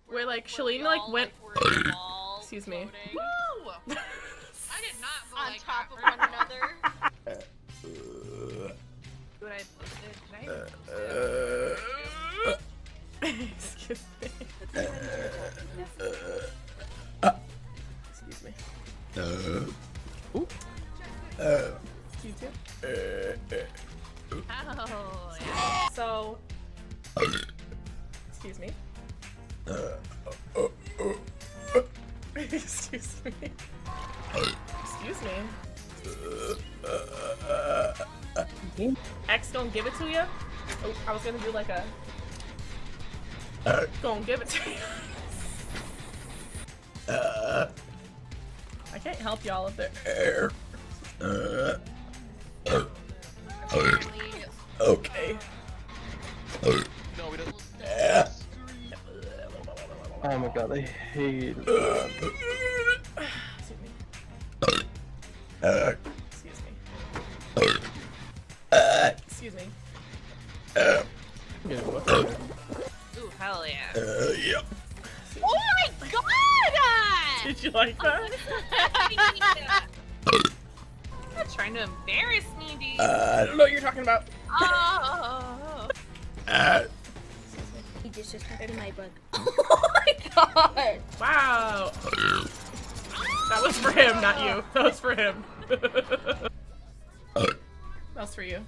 Where like Shalene like went. Excuse me. Woo! I did not go On like top that of one another. What I Excuse me. Excuse me. Ooh. You too. Oh, yeah. So. Excuse me. Excuse me. Excuse me. X gonna give it to you? Oh, I was gonna do like a. Gonna give it to you. I can't help y'all if they're. Okay. No, we don't. Oh my god, I hate Excuse me. Excuse me. Ooh, hell yeah. Yeah. Oh my god! Did you like that? You're trying to embarrass me, dude. I don't know what you're talking about. Oh. He disrespected my book. Oh my god! Wow. That was for him, not you. That was for him. That was for you.